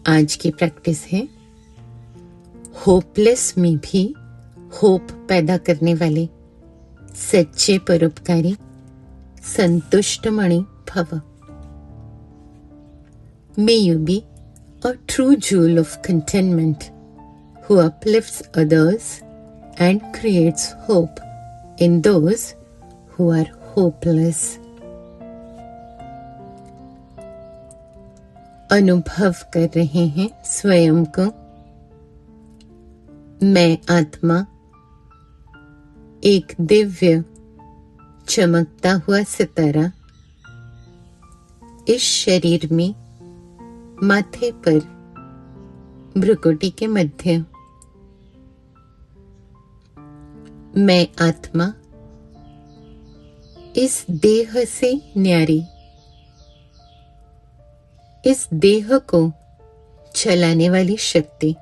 आज की प्रैक्टिस है होपलेस में भी होप पैदा करने वाले सच्चे परोपकारी संतुष्टमणि भव। May you be a true jewel of contentment who uplifts others and creates hope in those who are hopeless. अनुभव कर रहे हैं स्वयं को। मैं आत्मा एक दिव्य चमकता हुआ सितारा इस शरीर में माथे पर भ्रुकुटी के मध्य। मैं आत्मा इस देह से न्यारी, इस देह को चलाने वाली शक्ति।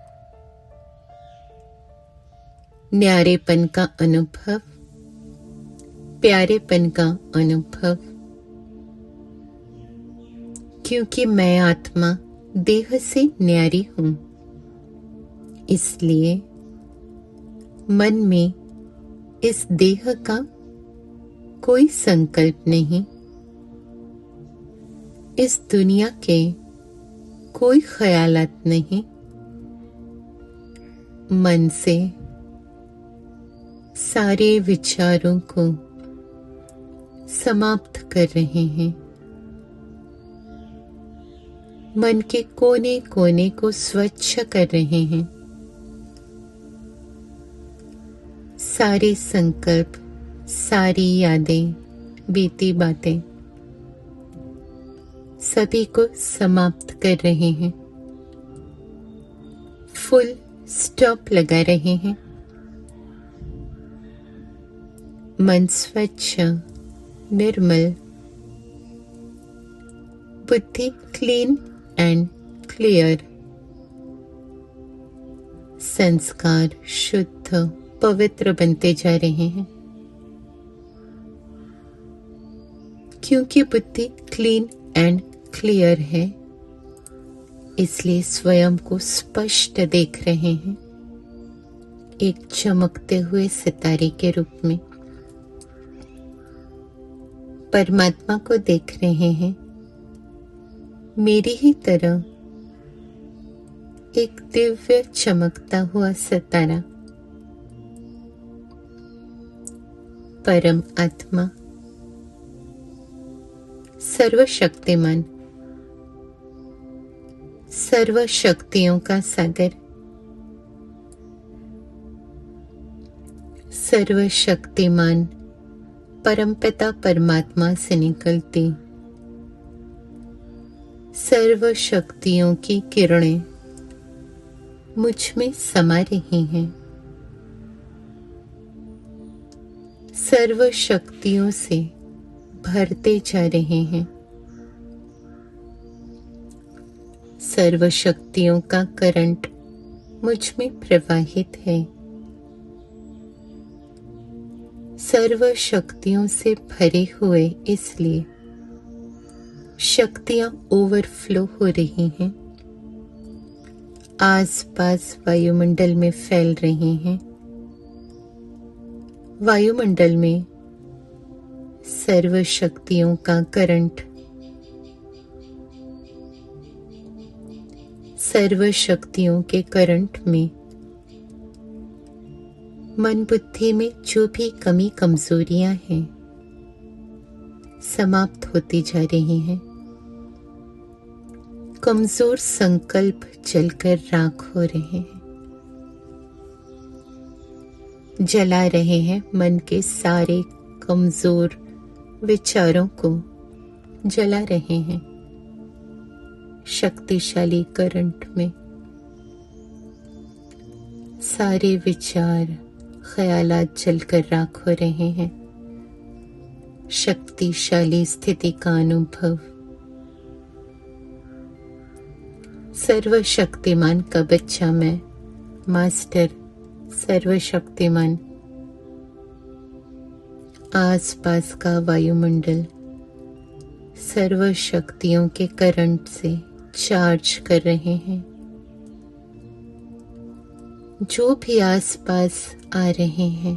न्यारेपन का अनुभव, प्यारेपन का अनुभव। क्योंकि मैं आत्मा देह से न्यारी हूं, इसलिए मन में इस देह का कोई संकल्प नहीं, इस दुनिया के कोई ख्यालात नहीं। मन से सारे विचारों को समाप्त कर रहे हैं। मन के कोने कोने को स्वच्छ कर रहे हैं। सारे संकल्प, सारी यादें, बीती बातें सभी को समाप्त कर रहे हैं। फुल स्टॉप लगा रहे हैं। मन स्वच्छ, निर्मल, बुद्धि क्लीन एंड क्लियर, संस्कार शुद्ध पवित्र बनते जा रहे हैं। क्योंकि बुद्धि क्लीन एंड क्लियर है, इसलिए स्वयं को स्पष्ट देख रहे हैं, एक चमकते हुए सितारे के रूप में। परमात्मा को देख रहे हैं मेरी ही तरह एक दिव्य चमकता हुआ सितारा। परम आत्मा सर्वशक्तिमान, सर्व शक्तियों का सागर, सर्वशक्तिमान परमपिता परमात्मा से निकलती सर्व शक्तियों की किरणें मुझ में समा रही हैं। सर्व शक्तियों से भरते जा रहे हैं। सर्व शक्तियों का करंट मुझ में प्रवाहित है। सर्व शक्तियों से भरे हुए इसलिए शक्तियां ओवरफ्लो हो रही हैं, आसपास वायुमंडल में फैल रही हैं। वायुमंडल में सर्व शक्तियों का करंट, सर्व शक्तियों के करंट में मन बुद्धि में जो भी कमी कमजोरियां हैं समाप्त होती जा रही हैं। कमजोर संकल्प जलकर राख हो रहे हैं। जला रहे हैं मन के सारे कमजोर विचारों को, जला रहे हैं शक्तिशाली करंट में। सारे विचार, ख्यालात जलकर राख हो रहे हैं। शक्तिशाली स्थिति का अनुभव। सर्वशक्तिमान का बच्चा मैं, मास्टर सर्वशक्तिमान। आसपास का वायुमंडल सर्व शक्तियों के करंट से चार्ज कर रहे हैं। जो भी आसपास आ रहे हैं,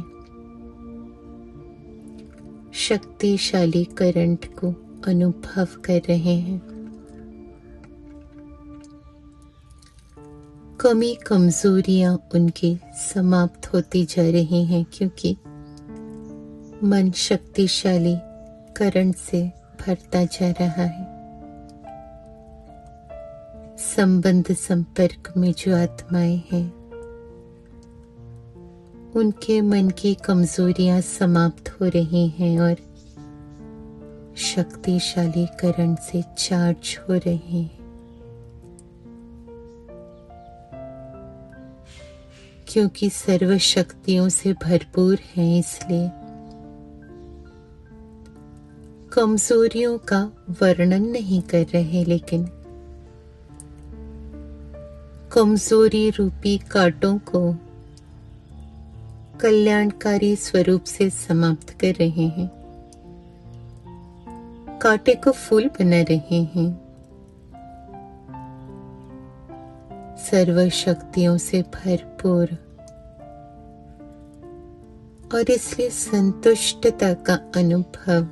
शक्तिशाली करंट को अनुभव कर रहे हैं। कमी कमजोरियां उनकी समाप्त होती जा रही हैं, क्योंकि मन शक्तिशाली करंट से भरता जा रहा है। संबंध संपर्क में जो आत्माएं हैं, उनके मन की कमजोरियां समाप्त हो रही हैं और शक्तिशाली करंट से चार्ज हो रहे हैं। क्योंकि सर्व शक्तियों से भरपूर हैं, इसलिए कमजोरियों का वर्णन नहीं कर रहे, लेकिन कमजोरी रूपी कांटों को कल्याणकारी स्वरूप से समाप्त कर रहे हैं। कांटे को फूल बना रहे हैं। सर्व शक्तियों से भरपूर और इसलिए संतुष्टता का अनुभव।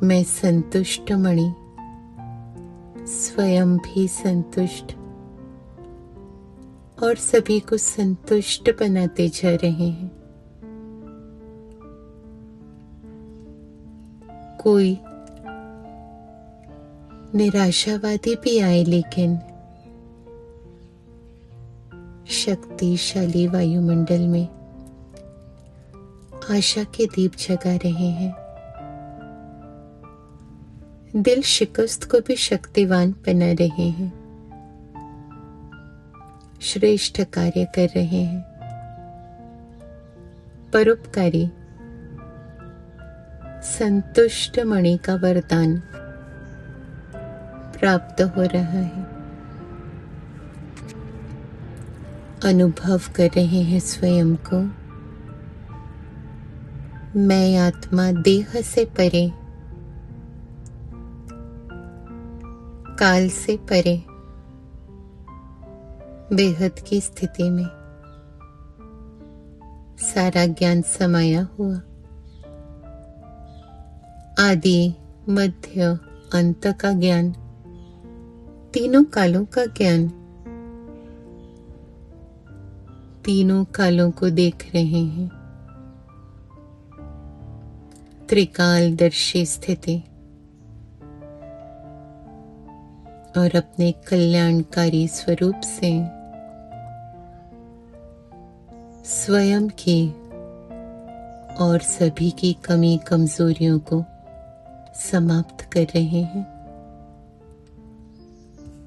मैं संतुष्ट मणि, स्वयं भी संतुष्ट और सभी को संतुष्ट बनाते जा रहे हैं। कोई निराशावादी भी आए, लेकिन शक्तिशाली वायुमंडल में आशा के दीप जगा रहे हैं। दिल शिकस्त को भी शक्तिवान बना रहे हैं। श्रेष्ठ कार्य कर रहे हैं। परोपकारी संतुष्ट मणि का वरदान प्राप्त हो रहा है। अनुभव कर रहे हैं स्वयं को। मैं आत्मा देह से परे, काल से परे, बेहद की स्थिति में सारा ज्ञान समाया हुआ। आदि, मध्य, अंत का ज्ञान, तीनों कालों का ज्ञान, तीनों कालों को देख रहे हैं। त्रिकालदर्शी स्थिति और अपने कल्याणकारी स्वरूप से स्वयं की और सभी की कमी कमजोरियों को समाप्त कर रहे हैं।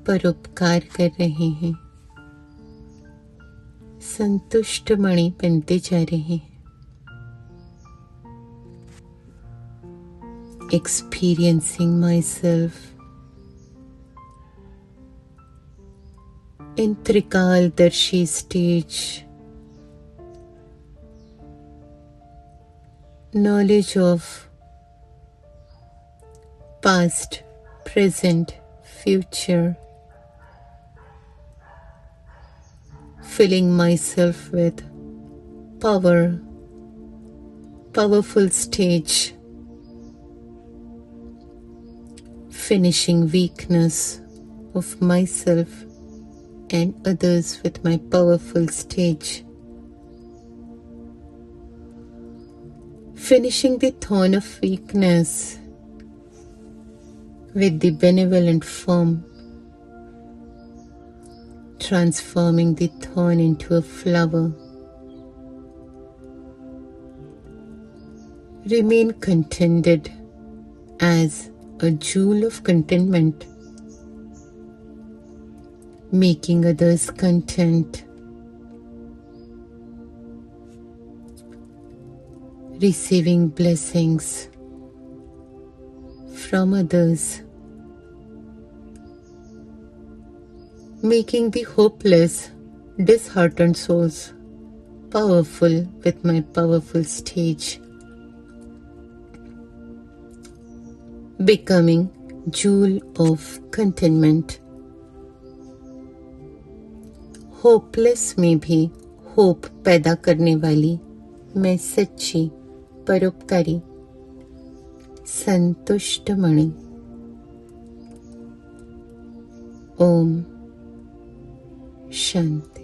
परोपकार कर रहे हैं। संतुष्ट मणि बनते जा रहे हैं। Experiencing myself in Trikaldarshi stage. Knowledge of past, present, future. Filling myself with power, powerful stage. Finishing weakness of myself and others with my powerful stage. Finishing the thorn of weakness with the benevolent form. Transforming the thorn into a flower. Remain contented as a jewel of contentment, making others content, receiving blessings from others, making the hopeless, disheartened souls powerful with my powerful stage. Becoming jewel of contentment, hopeless में भी hope पैदा करने वाली मैं सच्ची परोपकारी संतुष्ट मणि। ओम शांति।